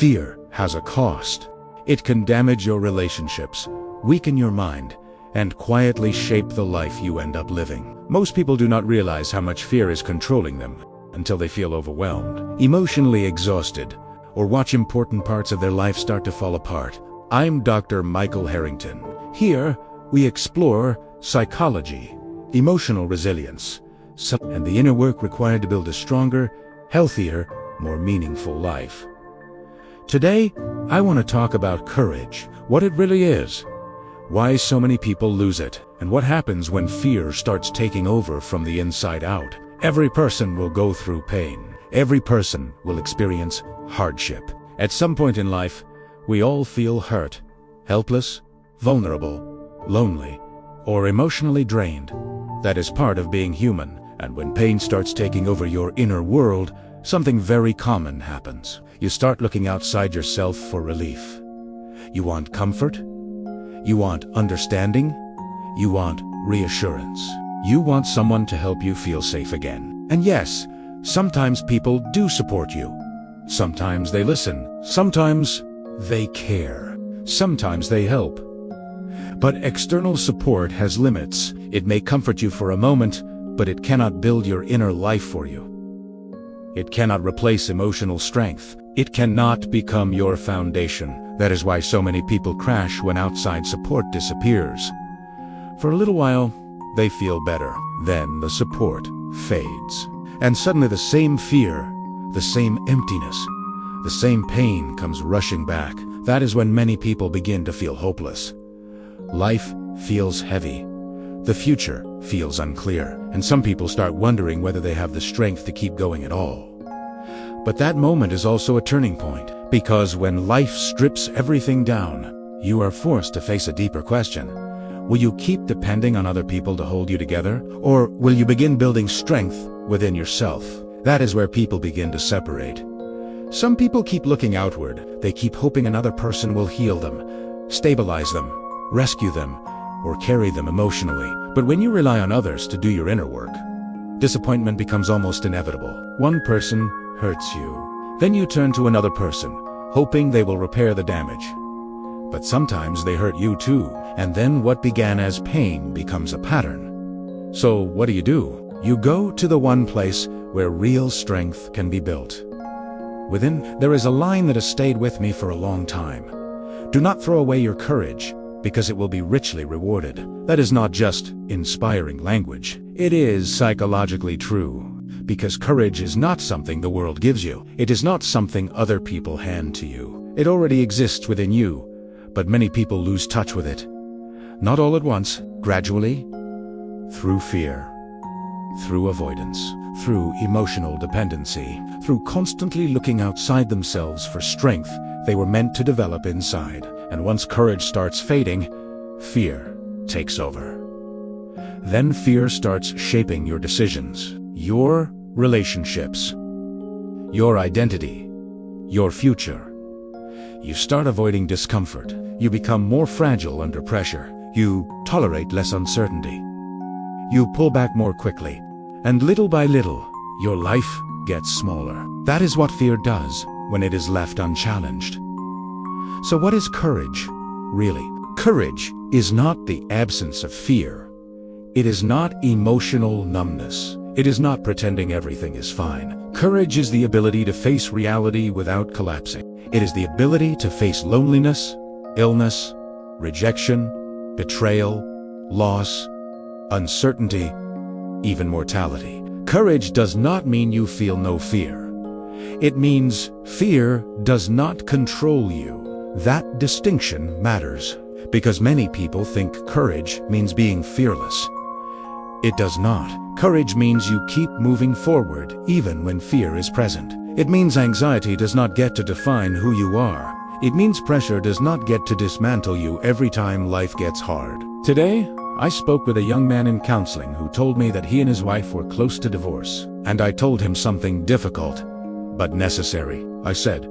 Fear has a cost. It can damage your relationships, weaken your mind, and quietly shape the life you end up living. Most people do not realize how much fear is controlling them until they feel overwhelmed, emotionally exhausted, or watch important parts of their life start to fall apart. I'm Dr. Michael Harrington. Here, we explore psychology, emotional resilience, and the inner work required to build a stronger, healthier, more meaningful life. Today, I want to talk about courage, what it really is, why so many people lose it, and what happens when fear starts taking over from the inside out. Every person will go through pain. Every person will experience hardship. At some point in life, we all feel hurt, helpless, vulnerable, lonely, or emotionally drained. That is part of being human, and when pain starts taking over your inner world, something very common happens. You start looking outside yourself for relief. You want comfort. You want understanding. You want reassurance. You want someone to help you feel safe again. And yes, sometimes people do support you. Sometimes they listen. Sometimes they care. Sometimes they help. But external support has limits. It may comfort you for a moment, but it cannot build your inner life for you. It cannot replace emotional strength. It cannot become your foundation. That is why so many people crash when outside support disappears. For a little while, they feel better. Then the support fades. And suddenly the same fear, the same emptiness, the same pain comes rushing back. That is when many people begin to feel hopeless. Life feels heavy. The future feels unclear, and some people start wondering whether they have the strength to keep going at all. But that moment is also a turning point, because when life strips everything down, you are forced to face a deeper question. Will you keep depending on other people to hold you together, or will you begin building strength within yourself? That is where people begin to separate. Some people keep looking outward. They keep hoping another person will heal them, stabilize them, rescue them, or carry them emotionally. But when you rely on others to do your inner work, disappointment becomes almost inevitable. One person hurts you. Then you turn to another person, hoping they will repair the damage. But sometimes they hurt you too, and then what began as pain becomes a pattern. So what do? You go to the one place where real strength can be built. Within, there is a line that has stayed with me for a long time. Do not throw away your courage, because it will be richly rewarded. That is not just inspiring language. It is psychologically true. Because courage is not something the world gives you. It is not something other people hand to you. It already exists within you, but many people lose touch with it. Not all at once, gradually, through fear, through avoidance, through emotional dependency, through constantly looking outside themselves for strength they were meant to develop inside. And once courage starts fading, fear takes over. Then fear starts shaping your decisions, your relationships, your identity, your future. You start avoiding discomfort. You become more fragile under pressure. You tolerate less uncertainty. You pull back more quickly. And little by little, your life gets smaller. That is what fear does when it is left unchallenged. So what is courage, really? Courage is not the absence of fear. It is not emotional numbness. It is not pretending everything is fine. Courage is the ability to face reality without collapsing. It is the ability to face loneliness, illness, rejection, betrayal, loss, uncertainty, even mortality. Courage does not mean you feel no fear. It means fear does not control you. That distinction matters, because many people think courage means being fearless. It does not. Courage means you keep moving forward even when fear is present. It means anxiety does not get to define who you are. It means pressure does not get to dismantle you every time life gets hard. Today, I spoke with a young man in counseling who told me that he and his wife were close to divorce. And I told him something difficult, but necessary. I said,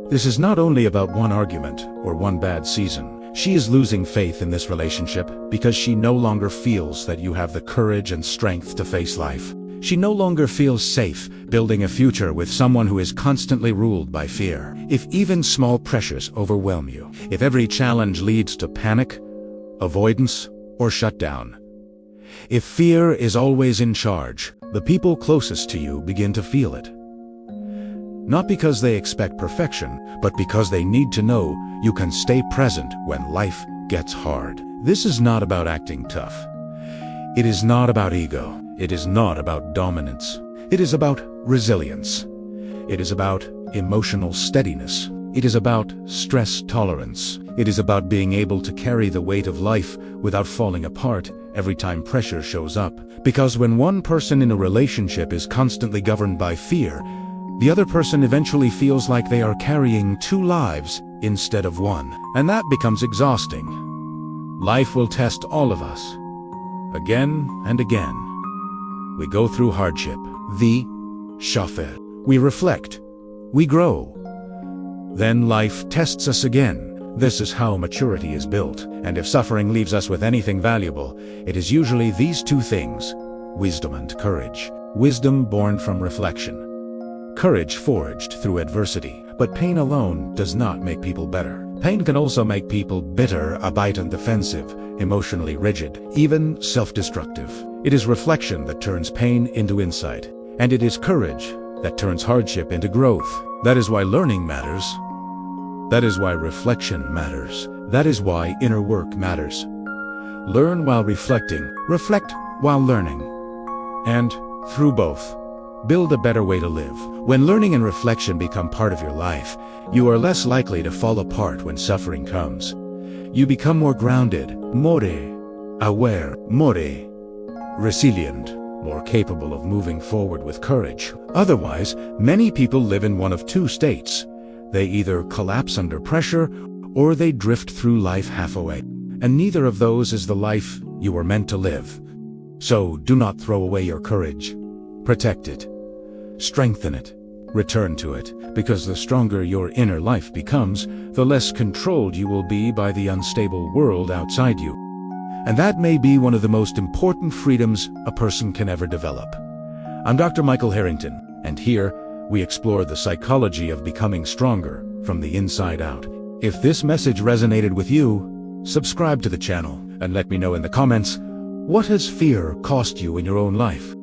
"This is not only about one argument or one bad season. She is losing faith in this relationship because she no longer feels that you have the courage and strength to face life. She no longer feels safe building a future with someone who is constantly ruled by fear. If even small pressures overwhelm you, if every challenge leads to panic, avoidance, or shutdown, if fear is always in charge, the people closest to you begin to feel it. Not because they expect perfection, but because they need to know you can stay present when life gets hard. This is not about acting tough. It is not about ego. It is not about dominance. It is about resilience. It is about emotional steadiness. It is about stress tolerance. It is about being able to carry the weight of life without falling apart every time pressure shows up. Because when one person in a relationship is constantly governed by fear, the other person eventually feels like they are carrying two lives instead of one. And that becomes exhausting. Life will test all of us. Again and again. We go through hardship. The Shafir. We reflect. We grow. Then life tests us again. This is how maturity is built. And if suffering leaves us with anything valuable, it is usually these two things: wisdom and courage. Wisdom born from reflection. Courage forged through adversity. But pain alone does not make people better. Pain can also make people bitter, abide and defensive, emotionally rigid, even self-destructive. It is reflection that turns pain into insight. And it is courage that turns hardship into growth. That is why learning matters. That is why reflection matters. That is why inner work matters. Learn while reflecting. Reflect while learning. And, through both, build a better way to live. When learning and reflection become part of your life, you are less likely to fall apart when suffering comes. You become more grounded, more aware, more resilient, more capable of moving forward with courage. Otherwise, many people live in one of two states. They either collapse under pressure, or they drift through life half-away. And neither of those is the life you were meant to live. So do not throw away your courage. Protect it. Strengthen it. Return to it, because the stronger your inner life becomes, the less controlled you will be by the unstable world outside you. And that may be one of the most important freedoms a person can ever develop. I'm Dr. Michael Harrington, and here we explore the psychology of becoming stronger from the inside out. If this message resonated with you, subscribe to the channel and let me know in the comments, what has fear cost you in your own life?